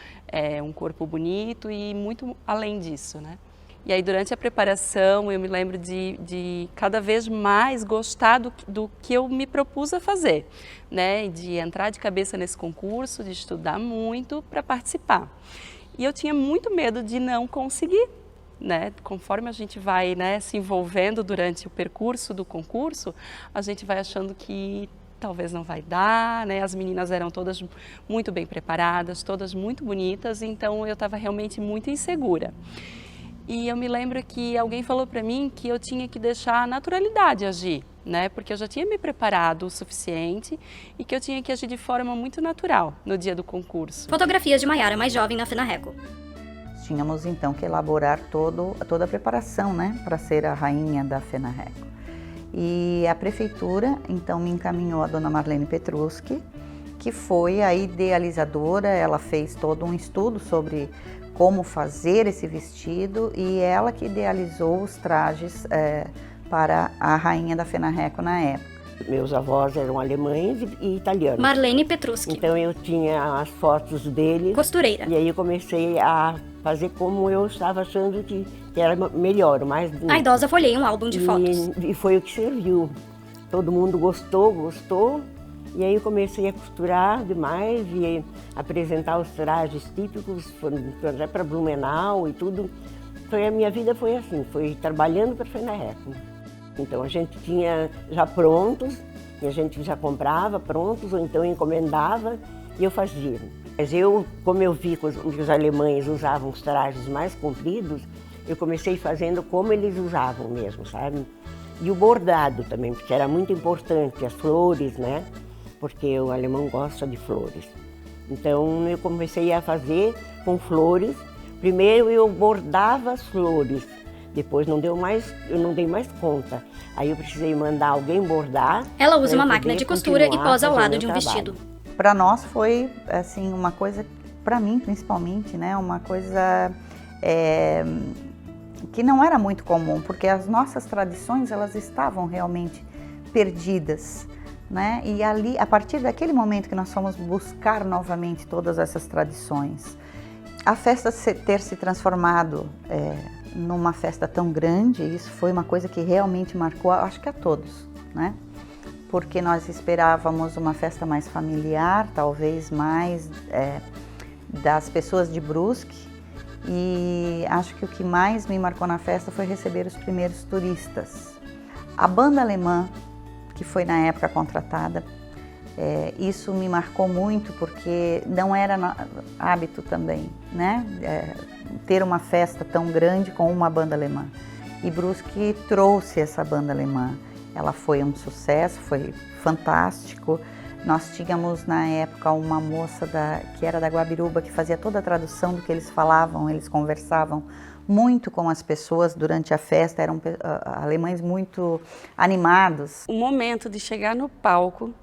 um corpo bonito e muito além disso, né? E aí durante a preparação eu me lembro de cada vez mais gostar do que eu me propus a fazer, né? De entrar de cabeça nesse concurso, de estudar muito para participar. E eu tinha muito medo de não conseguir, né? Conforme a gente vai, né, se envolvendo durante o percurso do concurso, a gente vai achando que talvez não vai dar, né? As meninas eram todas muito bem preparadas, todas muito bonitas, então eu estava realmente muito insegura. E eu me lembro que alguém falou para mim que eu tinha que deixar a naturalidade agir, né? Porque eu já tinha me preparado o suficiente e que eu tinha que agir de forma muito natural no dia do concurso. Fotografias de Maiara, mais jovem na FENARRECO. Tínhamos então que elaborar toda a preparação, né, para ser a rainha da FENARRECO. E a prefeitura então me encaminhou a dona Marlene Petruski, que foi a idealizadora. Ela fez todo um estudo sobre como fazer esse vestido e ela que idealizou os trajes para a rainha da FENARRECO na época. Meus avós eram alemães e italianos. Marlene Petruski. Então eu tinha as fotos deles. Costureira. E aí eu comecei a fazer como eu estava achando que era melhor, mais bonito. A idosa folheia um álbum de fotos. E foi o que serviu. Todo mundo gostou. E aí eu comecei a costurar demais e apresentar os trajes típicos para Blumenau e tudo. A minha vida foi assim, foi trabalhando para a FENARRECO. Então a gente tinha já prontos, e a gente já comprava prontos, ou então encomendava e eu fazia. Mas como eu vi que os alemães usavam os trajes mais compridos, eu comecei fazendo como eles usavam mesmo, sabe? E o bordado também, porque era muito importante, as flores, né? Porque o alemão gosta de flores. Então eu comecei a fazer com flores. Primeiro eu bordava as flores, depois eu não dei mais conta. Aí eu precisei mandar alguém bordar. Ela usa uma máquina de costura e posa ao lado de um vestido. Para nós foi assim uma coisa, para mim principalmente, né, uma coisa que não era muito comum, porque as nossas tradições elas estavam realmente perdidas. Né? E ali, a partir daquele momento que nós fomos buscar novamente todas essas tradições, a festa ter se transformado numa festa tão grande, isso foi uma coisa que realmente marcou, acho que a todos, né? Porque nós esperávamos uma festa mais familiar, talvez mais das pessoas de Brusque, e acho que o que mais me marcou na festa foi receber os primeiros turistas. A banda alemã, que foi na época contratada, isso me marcou muito porque não era hábito também, né? Ter uma festa tão grande com uma banda alemã. E Brusque trouxe essa banda alemã. Ela foi um sucesso, foi fantástico. Nós tínhamos na época uma moça que era da Guabiruba, que fazia toda a tradução do que eles falavam, eles conversavam muito com as pessoas durante a festa, eram alemães muito animados. O momento de chegar no palco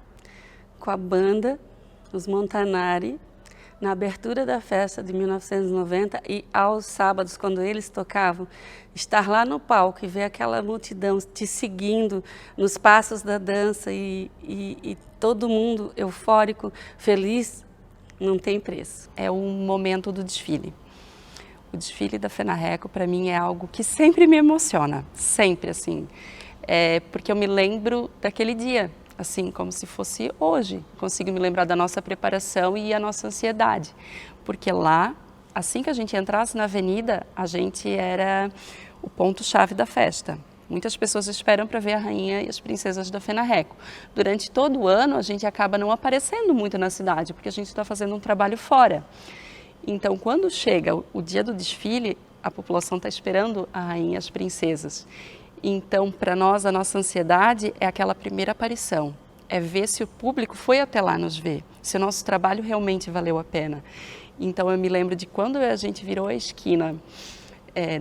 com a banda, os Montanari, na abertura da festa de 1990 e aos sábados, quando eles tocavam, estar lá no palco e ver aquela multidão te seguindo nos passos da dança e todo mundo eufórico, feliz, não tem preço. É o momento do desfile. O desfile da FENARRECO, para mim, é algo que sempre me emociona, sempre, assim. Porque eu me lembro daquele dia, assim, como se fosse hoje. Consigo me lembrar da nossa preparação e a nossa ansiedade. Porque lá, assim que a gente entrasse na avenida, a gente era o ponto-chave da festa. Muitas pessoas esperam para ver a rainha e as princesas da FENARRECO. Durante todo o ano, a gente acaba não aparecendo muito na cidade, porque a gente está fazendo um trabalho fora. Então, quando chega o dia do desfile, a população está esperando a rainha e as princesas. Então, para nós, a nossa ansiedade é aquela primeira aparição. É ver se o público foi até lá nos ver, se o nosso trabalho realmente valeu a pena. Então, eu me lembro de quando a gente virou a esquina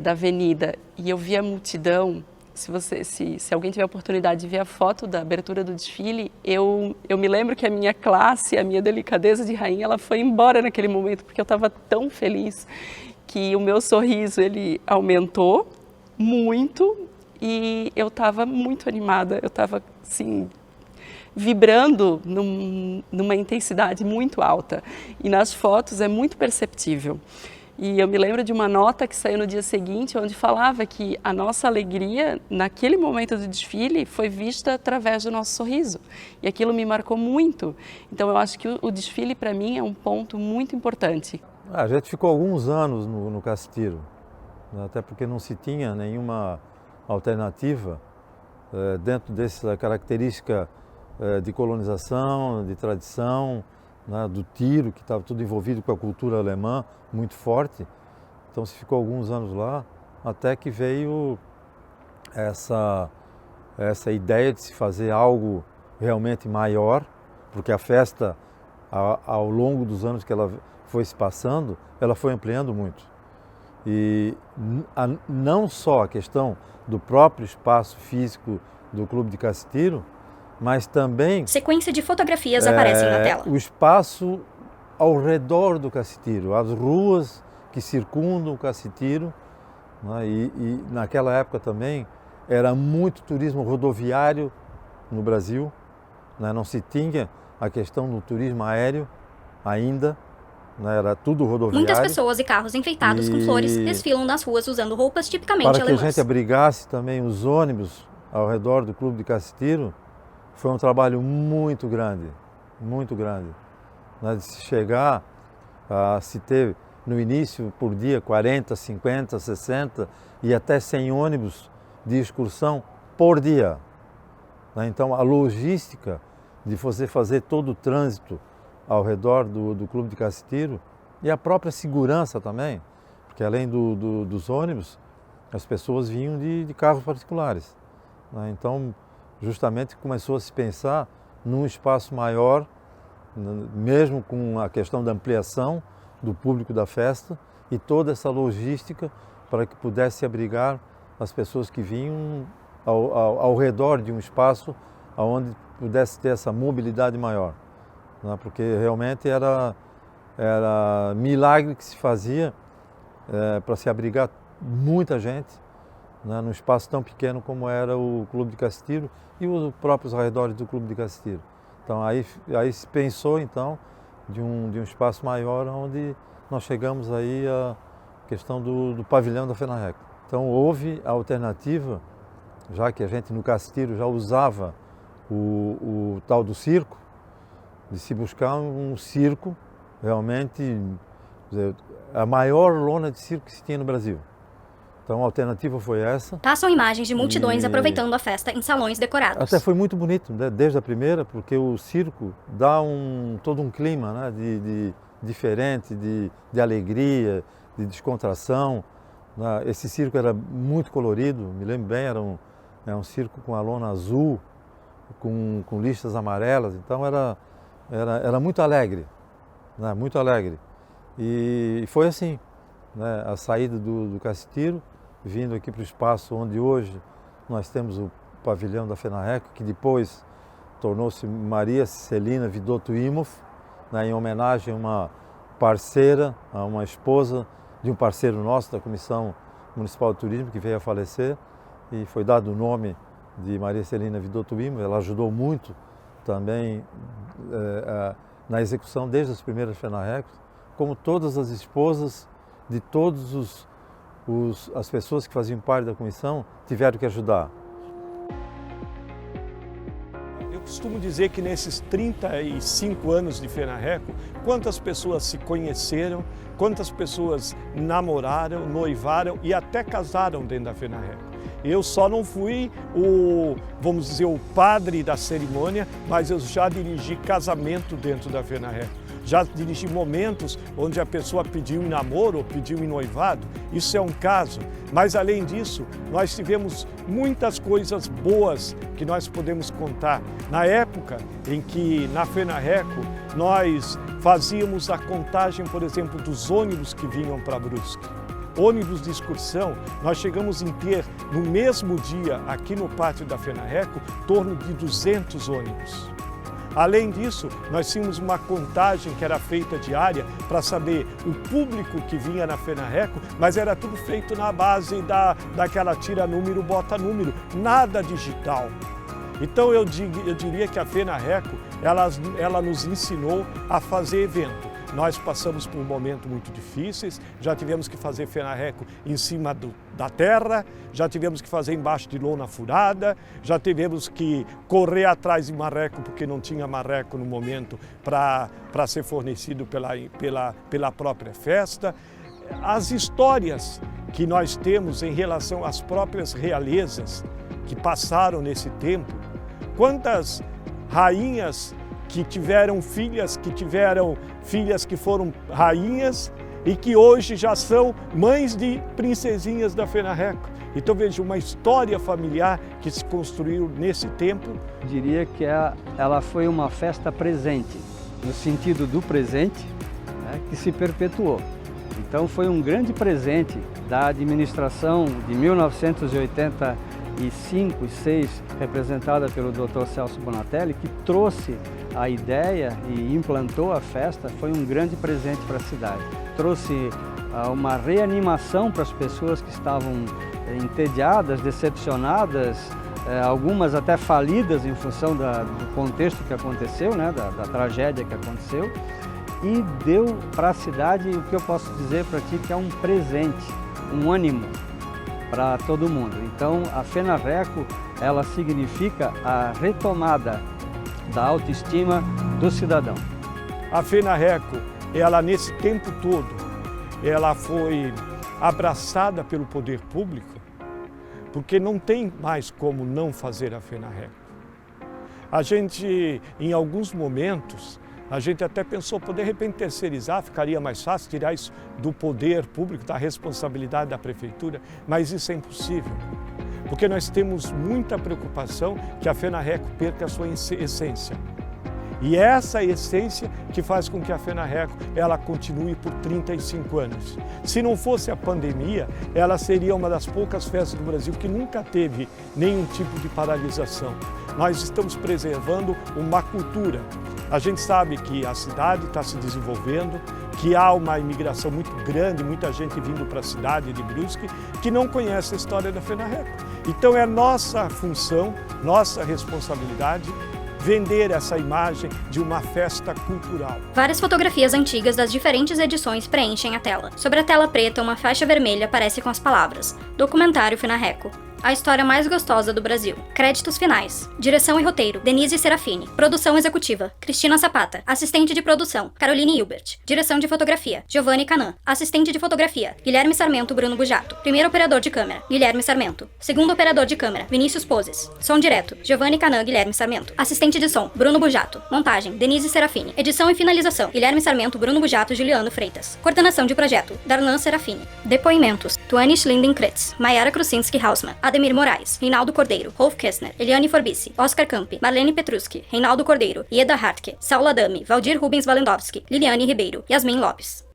da avenida e eu vi a multidão. Se alguém tiver a oportunidade de ver a foto da abertura do desfile, eu me lembro que a minha classe, a minha delicadeza de rainha, ela foi embora naquele momento, porque eu estava tão feliz que o meu sorriso ele aumentou muito e eu estava muito animada, eu estava assim, vibrando numa intensidade muito alta. E nas fotos é muito perceptível. E eu me lembro de uma nota que saiu no dia seguinte, onde falava que a nossa alegria, naquele momento do desfile, foi vista através do nosso sorriso. E aquilo me marcou muito. Então eu acho que o desfile, para mim, é um ponto muito importante. A gente ficou alguns anos no Castilho, até porque não se tinha nenhuma alternativa dentro dessa característica de colonização, de tradição, né, do tiro, que estava tudo envolvido com a cultura alemã, muito forte. Então se ficou alguns anos lá, até que veio essa ideia de se fazer algo realmente maior, porque a festa, ao longo dos anos que ela foi se passando, ela foi ampliando muito. E não só a questão do próprio espaço físico do Clube de Castilho, mas também... Sequência de fotografias aparecem na tela. O espaço ao redor do Castilho, as ruas que circundam o Castilho, né? E naquela época também era muito turismo rodoviário no Brasil, né? Não se tinha a questão do turismo aéreo ainda, né? Era tudo rodoviário. Muitas pessoas e carros enfeitados com flores desfilam nas ruas usando roupas tipicamente alemãs. Para que a gente abrigasse também os ônibus ao redor do Clube de Castilho, foi um trabalho muito grande, né? De se chegar a se ter no início por dia 40, 50, 60 e até 100 ônibus de excursão por dia, né? Então a logística de você fazer todo o trânsito ao redor do Clube de Castilho e a própria segurança também, porque além dos ônibus, as pessoas vinham de carros particulares, né? Então justamente começou a se pensar num espaço maior, mesmo com a questão da ampliação do público da festa e toda essa logística para que pudesse abrigar as pessoas que vinham ao redor de um espaço onde pudesse ter essa mobilidade maior, né? Porque realmente era milagre que se fazia para se abrigar muita gente, né, num espaço tão pequeno como era o Clube de Castilho e os próprios arredores do Clube de Castilho. Então aí se pensou então de um espaço maior, onde nós chegamos aí à questão do pavilhão da FENARRECO. Então houve a alternativa, já que a gente no Castilho já usava o tal do circo, de se buscar um circo realmente, a maior lona de circo que se tinha no Brasil. Então a alternativa foi essa. Passam imagens de multidões aproveitando a festa em salões decorados. Até foi muito bonito, né? Desde a primeira, porque o circo dá todo um clima, né? de diferente, de alegria, de descontração, né? Esse circo era muito colorido, me lembro bem, era um circo com a lona azul, com listas amarelas, então era muito alegre, né? Muito alegre. E foi assim, né? A saída do Castilho, vindo aqui para o espaço onde hoje nós temos o pavilhão da FENARRECO, que depois tornou-se Maria Celina Vidotto Imhoff, né, em homenagem a uma parceira, a uma esposa de um parceiro nosso da Comissão Municipal de Turismo, que veio a falecer, e foi dado o nome de Maria Celina Vidotto Imhoff. Ela ajudou muito também na execução desde as primeiras FENARRECOs, como todas as esposas de todos as pessoas que faziam parte da comissão tiveram que ajudar. Eu costumo dizer que nesses 35 anos de FENARRECO, quantas pessoas se conheceram, quantas pessoas namoraram, noivaram e até casaram dentro da FENARRECO. Eu só não fui vamos dizer, o padre da cerimônia, mas eu já dirigi casamento dentro da FENARRECO. Já dirigi momentos onde a pessoa pediu em namoro ou pediu em noivado, isso é um caso. Mas além disso, nós tivemos muitas coisas boas que nós podemos contar. Na época em que na FENARRECO nós fazíamos a contagem, por exemplo, dos ônibus que vinham para Brusque. Ônibus de excursão, nós chegamos em ter no mesmo dia aqui no pátio da FENARRECO, em torno de 200 ônibus. Além disso, nós tínhamos uma contagem que era feita diária para saber o público que vinha na FENARRECO, mas era tudo feito na base daquela tira número, bota número, nada digital. Então eu diria que a FENARRECO, ela nos ensinou a fazer evento. Nós passamos por momentos muito difíceis, já tivemos que fazer FENARRECO em cima da terra, já tivemos que fazer embaixo de lona furada, já tivemos que correr atrás de marreco porque não tinha marreco no momento para ser fornecido pela própria festa. As histórias que nós temos em relação às próprias realezas que passaram nesse tempo, quantas rainhas que tiveram filhas que foram rainhas e que hoje já são mães de princesinhas da FENARRECO. Então veja, uma história familiar que se construiu nesse tempo. Eu diria que ela foi uma festa presente, no sentido do presente, né, que se perpetuou. Então foi um grande presente da administração de 1985 e 6, representada pelo Dr. Celso Bonatelli, que trouxe a ideia e implantou a festa. Foi um grande presente para a cidade. Trouxe uma reanimação para as pessoas que estavam entediadas, decepcionadas, algumas até falidas em função do contexto que aconteceu, né, da tragédia que aconteceu, e deu para a cidade o que eu posso dizer para ti que é um presente, um ânimo para todo mundo. Então a FENARRECO, ela significa a retomada da autoestima do cidadão. A FENARRECO, ela nesse tempo todo, ela foi abraçada pelo poder público, porque não tem mais como não fazer a FENARRECO. A gente, em alguns momentos, a gente até pensou, de repente terceirizar, ficaria mais fácil, tirar isso do poder público, da responsabilidade da prefeitura, mas isso é impossível. Porque nós temos muita preocupação que a FENARRECO perca a sua essência. E é essa essência que faz com que a FENARRECO ela continue por 35 anos. Se não fosse a pandemia, ela seria uma das poucas festas do Brasil que nunca teve nenhum tipo de paralisação. Nós estamos preservando uma cultura. A gente sabe que a cidade está se desenvolvendo, que há uma imigração muito grande, muita gente vindo para a cidade de Brusque, que não conhece a história da FENARRECO. Então é nossa função, nossa responsabilidade, vender essa imagem de uma festa cultural. Várias fotografias antigas das diferentes edições preenchem a tela. Sobre a tela preta, uma faixa vermelha aparece com as palavras Documentário FENARRECO. A história mais gostosa do Brasil. Créditos finais. Direção e roteiro, Denise Serafini. Produção executiva, Cristina Zapata. Assistente de produção, Caroline Hilbert. Direção de fotografia, Giovanni Canan. Assistente de fotografia, Guilherme Sarmento Bruno Bujato. Primeiro operador de câmera, Guilherme Sarmento. Segundo operador de câmera, Vinícius Poses. Som direto, Giovanni Canan Guilherme Sarmento. Assistente de som, Bruno Bujato. Montagem, Denise Serafini. Edição e finalização, Guilherme Sarmento Bruno Bujato Juliano Freitas. Coordenação de projeto, Darlan Serafini. Depoimentos, Tuane Schlinden Kretz. Mayara Krusinski Hausmann. Ademir Moraes, Reinaldo Cordeiro, Rolf Kessner, Eliane Forbici, Oscar Campi, Marlene Petruski, Reinaldo Cordeiro, Ieda Hartke, Saula Dami, Valdir Rubens Walendowski, Liliane Ribeiro, Yasmin Lopes.